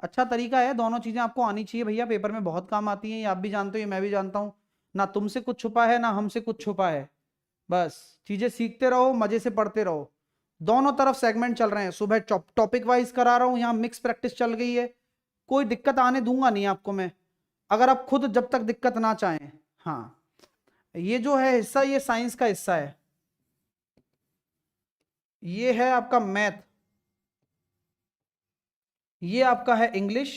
[SPEAKER 1] अच्छा तरीका है, दोनों चीजें आपको आनी चाहिए भैया, पेपर में बहुत काम आती हैं, ये आप भी जानते हो, ये मैं भी जानता हूं। ना तुमसे कुछ छुपा है ना हमसे कुछ छुपा है, बस चीजें सीखते रहो, मजे से पढ़ते रहो। दोनों तरफ सेगमेंट चल रहे हैं, सुबह टॉपिक वाइज करा रहा हूं, यहाँ मिक्स प्रैक्टिस चल गई है, कोई दिक्कत आने दूंगा नहीं आपको मैं, अगर आप खुद जब तक दिक्कत ना चाहें। हाँ ये जो है हिस्सा, ये साइंस का हिस्सा है, ये है आपका मैथ, ये आपका है इंग्लिश,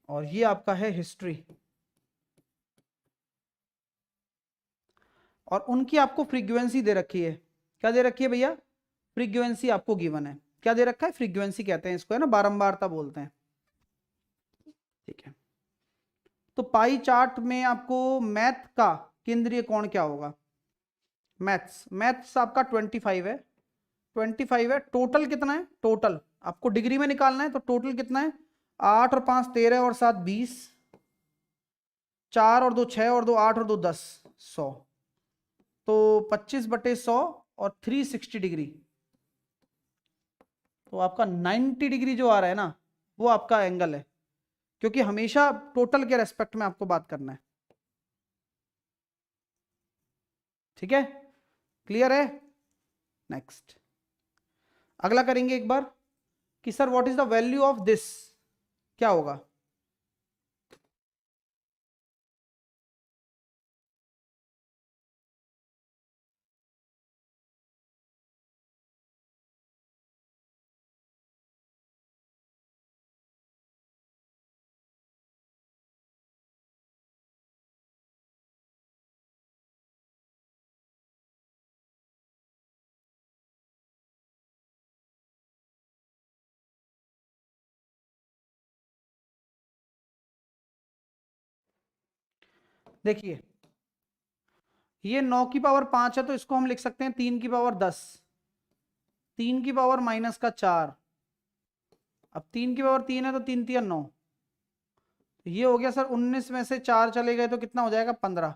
[SPEAKER 1] और ये आपका है हिस्ट्री। और उनकी आपको फ्रीक्वेंसी दे रखी है, क्या दे रखी है भैया, फ्रीक्वेंसी आपको गिवन है। क्या दे रखा है, फ्रीक्वेंसी कहते हैं इसको, है ना, बारंबारता बोलते हैं। ठीक है, तो पाई चार्ट में आपको मैथ का केंद्रीय कोण क्या होगा, मैथ्स आपका 25 है, 25 है। टोटल कितना है, टोटल आपको डिग्री में निकालना है, तो टोटल कितना है, 8 और 5 13 और 7 20, 4 और 2 6 और 2 8 और 2 10, 100, तो 25/100 और 360 डिग्री, तो आपका 90 डिग्री जो आ रहा है ना, वो आपका एंगल है, क्योंकि हमेशा टोटल के रेस्पेक्ट में आपको बात करना है। ठीक है, क्लियर है। नेक्स्ट अगला करेंगे एक बार कि sir what is the value of this, क्या होगा। देखिए ये 9 की पावर 5 है, तो इसको हम लिख सकते हैं 3 की पावर 10, 3 की पावर -4, अब 3 की पावर 3 है तो 3 3 9, ये हो गया सर 19 में से 4 चले गए तो कितना हो जाएगा 15,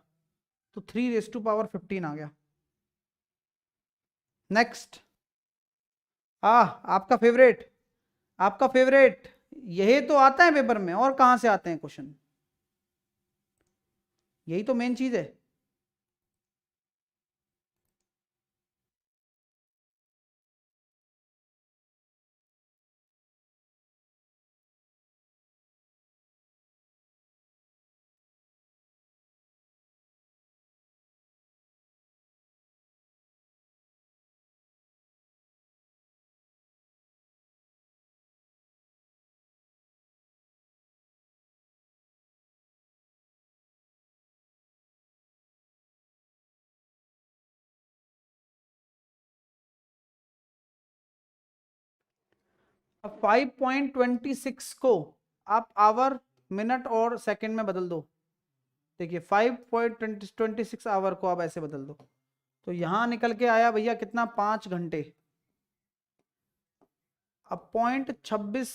[SPEAKER 1] तो 3 ⁻15 आ गया। नेक्स्ट आपका फेवरेट, आपका फेवरेट, यही तो आता है पेपर में, और कहां से आते हैं क्वेश्चन, यही तो मेन चीज है। अब 5.26 को आप आवर मिनट और सेकंड में बदल दो, देखिए 5.26 आवर को आप ऐसे बदल दो, तो यहां निकल के आया भैया कितना, 5 घंटे। अब 0.26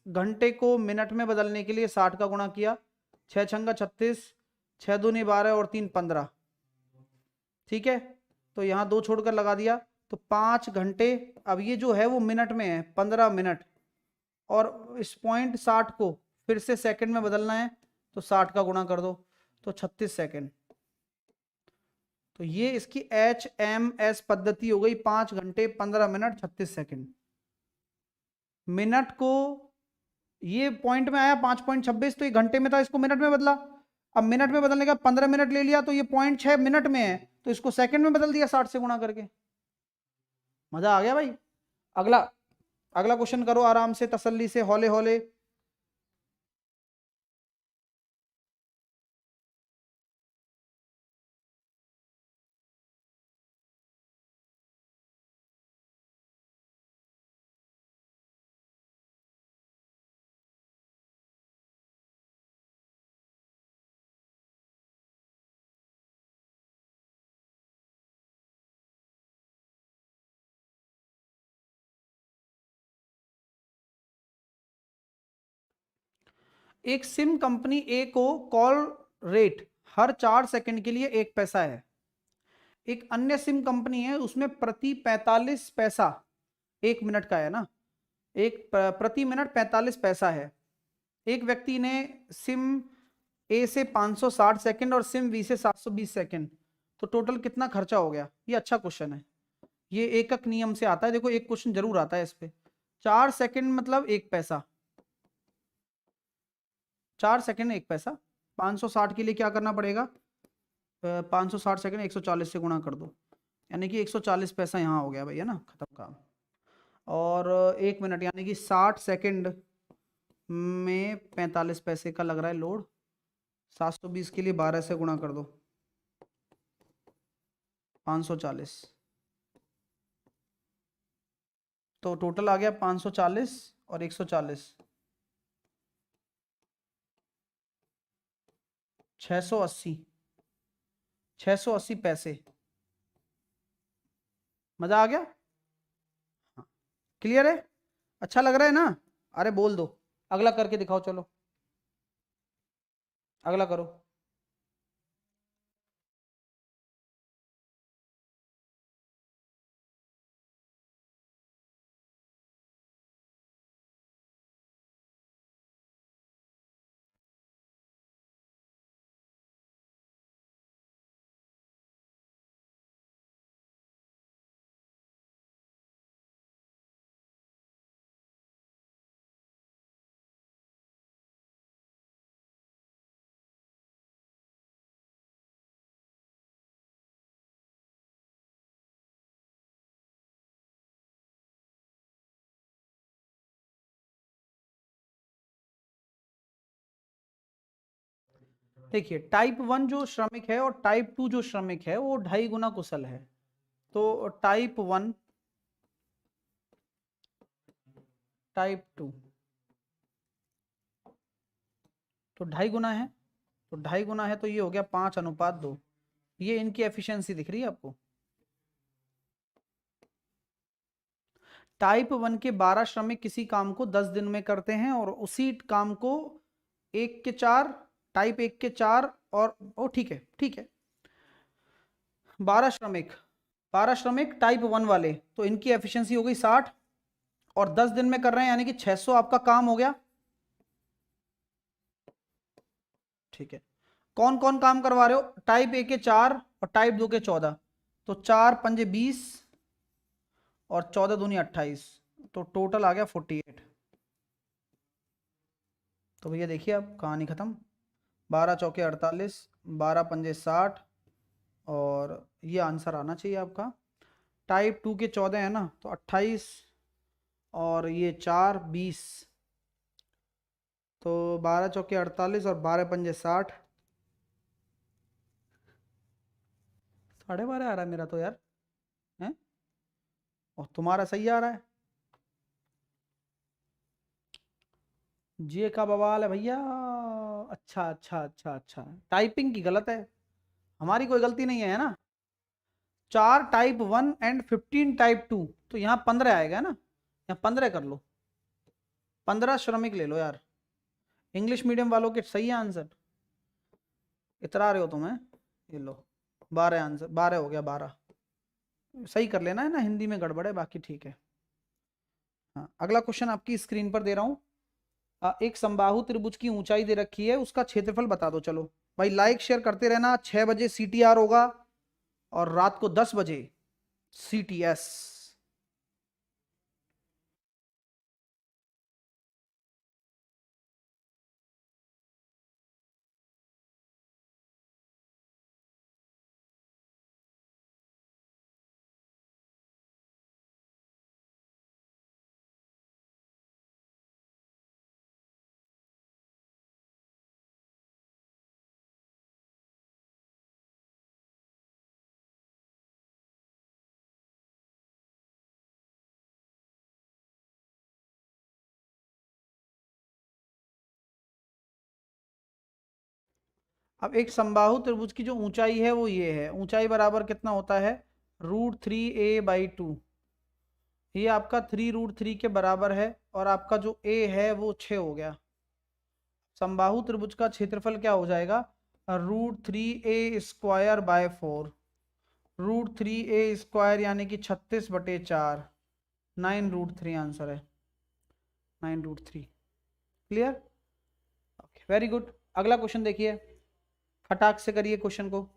[SPEAKER 1] घंटे को मिनट में बदलने के लिए 60 का गुणा किया, 6×6 = 36, 6×2 = 12 और 3 = 15, ठीक है, तो यहाँ 2 छोड़कर लगा दिया, तो 5 घंटे। अब ये जो है वो मिनट में है, 15 मिनट, और इस 0.60 को फिर से सेकंड में बदलना है, तो 60 का गुणा कर दो, तो 36 सेकंड। तो ये इसकी HMS पद्धति हो गई, 5 घंटे 15 मिनट 36 सेकंड। मिनट को ये पॉइंट में आया 5.26, तो ये घंटे में था, इसको मिनट में बदला, अब मिनट में बदलने का 15 मिनट ले लिया, तो ये 0.6 मिनट में है, तो इसको सेकंड में बदल दिया 60 से गुणा करके। मजा आ गया भाई। अगला अगला क्वेश्चन करो आराम से, तसल्ली से, हौले हौले। एक सिम कंपनी ए को कॉल रेट हर 4 सेकंड के लिए 1 पैसा है। एक अन्य सिम कंपनी है, उसमें प्रति 45 पैसा 1 मिनट का है ना, एक प्रति मिनट 45 पैसा है। एक व्यक्ति ने सिम ए से 560 सेकंड और सिम बी से 720 सेकंड, तो टोटल कितना खर्चा हो गया? ये अच्छा क्वेश्चन है, ये एकक नियम से आता है। देखो एक क्वेश्चन जरूर आता है इस पे। 4 सेकंड मतलब 1 पैसा, 4 सेकंड 1 पैसा। 560 के लिए क्या करना पड़ेगा? 560 सेकंड 140 से गुणा कर दो, यानी कि 140 पैसा यहाँ हो गया भैया ना, खत्म काम। और 1 मिनट यानी कि 60 सेकंड में 45 पैसे का लग रहा है लोड। 720 के लिए 12 से गुणा कर दो, 540, तो टोटल आ गया 540 और 140, 680, 680 पैसे। मजा आ गया? हाँ, क्लियर है? अच्छा लग रहा है ना? अरे बोल दो, अगला करके दिखाओ, चलो अगला करो। देखिए टाइप 1 जो श्रमिक है और टाइप 2 जो श्रमिक है वो 2.5 गुना कुशल है। तो टाइप 1, टाइप 2 तो 2.5 गुना है, तो 2.5 गुना है तो ये हो गया 5:2। ये इनकी एफिशिएंसी दिख रही है आपको। टाइप 1 के 12 श्रमिक किसी काम को 10 दिन में करते हैं और उसी काम को 1 के 4, टाइप 1 के 4 और ओ ठीक है ठीक है, 12 श्रमिक, 12 श्रमिक टाइप 1 वाले, तो इनकी एफिशिएंसी हो गई 60 और 10 दिन में कर रहे हैं यानी कि 600 आपका काम हो गया। ठीक है, कौन कौन काम करवा रहे हो? टाइप 1 के 4 और टाइप 2 के 14, तो 4 पंजे 20 और 14 दूनी 28, तो टोटल आ गया 48। तो भैया देखिए अब कहानी खत्म। 12 चौके 48, 12 पंजे 60 और ये आंसर आना चाहिए आपका। टाइप 2 के 14 है ना, तो 28 और ये 4 20, तो 12 चौके 48 और 12 पंजे 60, 12.5 आ रहा है मेरा तो यार, है? और तुम्हारा सही आ रहा है। जे का बवाल है भैया। अच्छा अच्छा अच्छा अच्छा, टाइपिंग की गलत है, हमारी कोई गलती नहीं है ना। 4 टाइप 1 एंड 15 टाइप 2, तो यहाँ 15 आएगा ना, यहाँ 15 कर लो, 15 श्रमिक ले लो यार। इंग्लिश मीडियम वालों के सही है आंसर, इतरा रहे हो तुम, है? ये लो 12 आंसर, 12 हो गया, 12 सही कर लेना है ना, हिंदी में गड़बड़ है, बाकी ठीक है। हाँ, अगला क्वेश्चन आपकी स्क्रीन पर दे रहा हूँ। एक समबाहु त्रिभुज की ऊंचाई दे रखी है, उसका क्षेत्रफल बता दो। चलो भाई लाइक शेयर करते रहना। 6 बजे CTR होगा और रात को 10 बजे CTS। अब एक समबाहु त्रिभुज की जो ऊंचाई है वो ये है, ऊंचाई बराबर कितना होता है? √3a/2। ये आपका 3√3 के बराबर है और आपका जो a है वो 6 हो गया। समबाहु त्रिभुज का क्षेत्रफल क्या हो जाएगा, √3a² / 4, √3a² यानी कि 36/4, 9√3 आंसर है, 9√3। Clear, okay very good. अगला क्वेश्चन देखिए, फटाक से करिए क्वेश्चन को।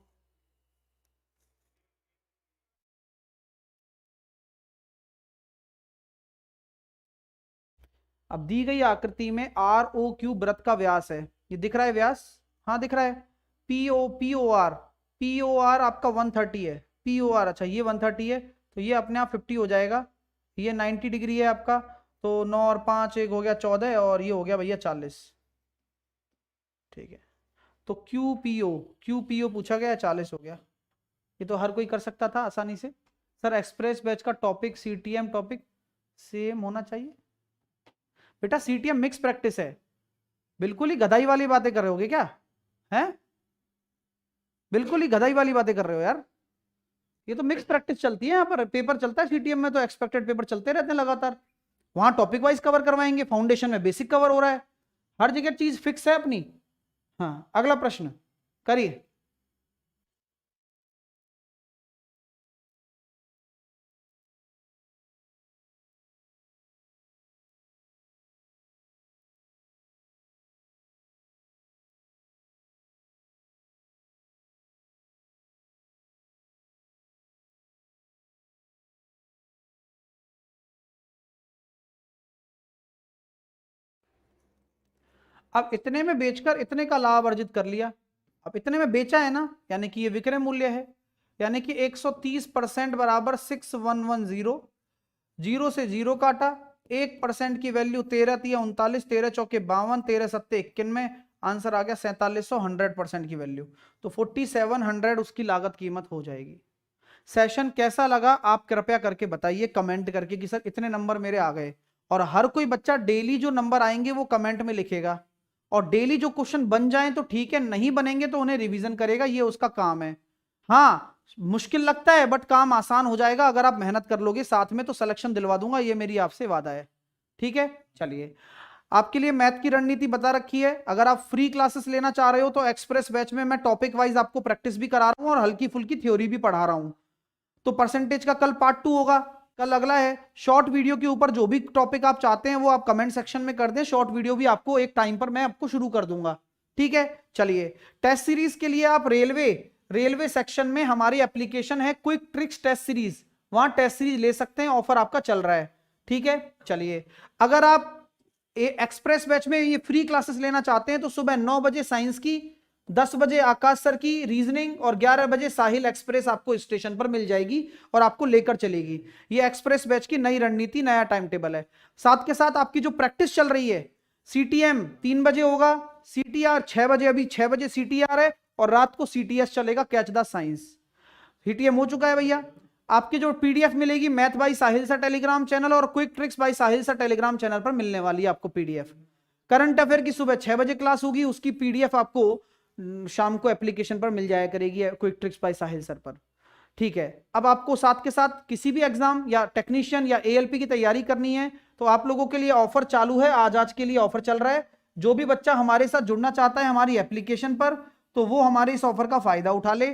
[SPEAKER 1] अब दी गई आकृति में ROQ वृत्त का व्यास है, ये दिख रहा है व्यास, हाँ दिख रहा है। POR आपका 130 है, POR अच्छा ये 130 है, तो ये अपने आप 50 हो जाएगा। ये 90 डिग्री है आपका, तो 9 और 5 1 हो गया 14, और ये हो गया भैया 40। ठीक है, तो QPO पूछा गया, 40 हो गया। ये तो हर कोई कर सकता था आसानी से। सर एक्सप्रेस बैच का टॉपिक CTM टॉपिक सेम होना चाहिए। बेटा CTM मिक्स प्रैक्टिस है, बिल्कुल ही गधाई वाली बातें कर रहे होगे क्या, हैं? बिल्कुल ही गधाई वाली बातें कर रहे हो यार। ये तो मिक्स प्रैक्टिस चलती है, यहाँ पर पेपर चलता है CTM में, तो एक्सपेक्टेड पेपर चलते रहते हैं लगातार। वहां टॉपिक वाइज कवर करवाएंगे, फाउंडेशन में बेसिक कवर हो रहा है, हर जगह चीज फिक्स है अपनी। हाँ अगला प्रश्न करिए। अब इतने में बेचकर इतने का लाभ अर्जित कर लिया, अब इतने में बेचा है ना, यानी कि ये विक्रय मूल्य है, यानी कि 130% बराबर 6110। जीरो से जीरो काटा, 1% की वैल्यू 13×3 = 39, 13×4 = 52, 13×7 = 91, आंसर आ गया 4700, 100% की वैल्यू, तो 4700 उसकी लागत कीमत हो जाएगी। सेशन कैसा लगा आप कृपया करके बताइए कमेंट करके कि सर इतने नंबर मेरे आ गए। और हर कोई बच्चा डेली जो नंबर आएंगे वो कमेंट में लिखेगा, और डेली जो क्वेश्चन बन जाएं तो ठीक है, नहीं बनेंगे तो उन्हें रिवीजन करेगा, ये उसका काम है। हाँ मुश्किल लगता है बट काम आसान हो जाएगा अगर आप मेहनत कर लोगे, साथ में तो सिलेक्शन दिलवा दूंगा, ये मेरी आपसे वादा है। ठीक है, चलिए आपके लिए मैथ की रणनीति बता रखी है। अगर आप फ्री क्लासेस लेना चाह रहे हो तो एक्सप्रेस बैच में मैं टॉपिक वाइज आपको प्रैक्टिस भी करा रहा हूं और हल्की फुल्की थ्योरी भी पढ़ा रहा हूं। तो परसेंटेज का कल पार्ट 2 होगा, कल अगला है। शॉर्ट वीडियो के ऊपर जो भी टॉपिक आप चाहते हैं वो आप कमेंट सेक्शन में कर दें, शॉर्ट वीडियो भी आपको एक टाइम पर मैं आपको शुरू कर दूंगा। ठीक है, चलिए टेस्ट सीरीज के लिए आप रेलवे सेक्शन में हमारी एप्लीकेशन है क्विक ट्रिक्स टेस्ट सीरीज, वहां टेस्ट सीरीज ले सकते हैं, ऑफर आपका चल रहा है। ठीक है, चलिए अगर आप एक्सप्रेस बैच में ये फ्री क्लासेस लेना चाहते हैं तो सुबह 9 बजे साइंस की, 10 बजे आकाश सर की रीजनिंग और 11 बजे साहिल एक्सप्रेस आपको स्टेशन पर मिल जाएगी और आपको लेकर चलेगी। ये एक्सप्रेस बैच की नई रणनीति, नया टाइम टेबल है। साथ के साथ आपकी जो प्रैक्टिस चल रही है, CTM 3 बजे होगा, CTR 6 बजे, अभी 6 बजे CTR है, और रात को CTS चलेगा, कैच द साइंस। CTM हो चुका है भैया। आपकी जो PDF मिलेगी math by Sahil sir Telegram channel और quick tricks by Sahil sir Telegram channel पर मिलने वाली है आपको PDF। करंट अफेयर की सुबह 6 बजे क्लास होगी, उसकी PDF आपको शाम को एप्लीकेशन पर मिल जाया करेगी quick tricks by Sahil sir पर। ठीक है, अब आपको साथ के साथ किसी भी एग्जाम या टेक्नीशियन या ALP की तैयारी करनी है तो आप लोगों के लिए ऑफर चालू है, आज के लिए ऑफर चल रहा है। जो भी बच्चा हमारे साथ जुड़ना चाहता है हमारी एप्लीकेशन पर, तो वो हमारे इस ऑफर का फायदा उठा ले।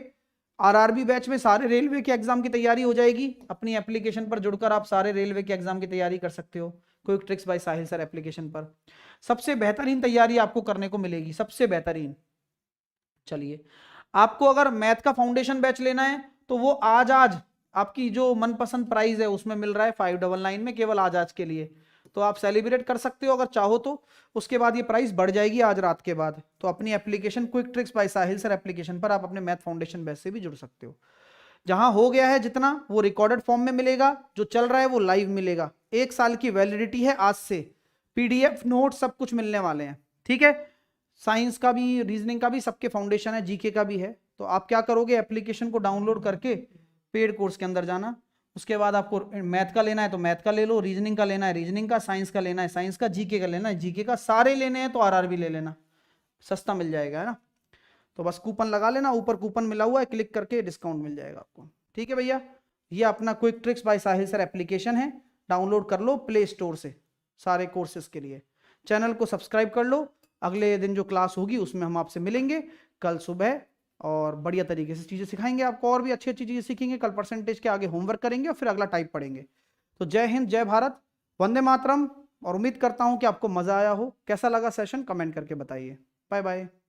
[SPEAKER 1] RRB बैच में सारे रेलवे के एग्जाम की तैयारी हो जाएगी, अपनी एप्लीकेशन पर जुड़कर आप सारे रेलवे के एग्जाम की तैयारी कर सकते हो quick tricks by Sahil sir application पर। सबसे बेहतरीन तैयारी आपको करने को मिलेगी, सबसे बेहतरीन। चलिए आपको अगर मैथ का फाउंडेशन बैच लेना है तो वो आज आपकी जो मनपसंद प्राइस है उसमें मिल रहा है 599 में, केवल आज के लिए। तो आप सेलिब्रेट कर सकते हो अगर चाहो तो, उसके बाद ये प्राइस बढ़ जाएगी आज रात के बाद। तो अपनी application quick tricks by Sahil sir application पर आप अपने मैथ फाउंडेशन बैच से भी जुड़ सकते हो। जहां हो गया है जितना वो रिकॉर्डेड फॉर्म में मिलेगा, जो चल रहा है वो लाइव मिलेगा। 1 साल की वैलिडिटी है आज से, PDF नोट सब कुछ मिलने वाले हैं। ठीक है, साइंस का भी, रीजनिंग का भी, सबके फाउंडेशन है, GK का भी है। तो आप क्या करोगे, एप्लीकेशन को डाउनलोड करके पेड कोर्स के अंदर जाना, उसके बाद आपको मैथ का लेना है तो मैथ का ले लो, रीजनिंग का लेना है रीजनिंग का, साइंस का लेना है साइंस का, GK का लेना है GK का, सारे लेने हैं तो RRB ले लेना, सस्ता मिल जाएगा, है ना। तो बस कूपन लगा लेना, ऊपर कूपन मिला हुआ है, क्लिक करके डिस्काउंट मिल जाएगा आपको। ठीक है भैया, ये अपना quick tricks by Sahil sir application है, डाउनलोड कर लो प्ले स्टोर से सारे कोर्सेज के लिए। चैनल को सब्सक्राइब कर लो, अगले दिन जो क्लास होगी उसमें हम आपसे मिलेंगे कल सुबह, और बढ़िया तरीके से चीज़ें सिखाएंगे आपको, और भी अच्छी अच्छी चीज़ें सीखेंगे। कल परसेंटेज के आगे होमवर्क करेंगे और फिर अगला टाइप पढ़ेंगे। तो जय हिंद, जय भारत, वंदे मातरम। और उम्मीद करता हूं कि आपको मजा आया हो। कैसा लगा सेशन कमेंट करके बताइए। Bye bye.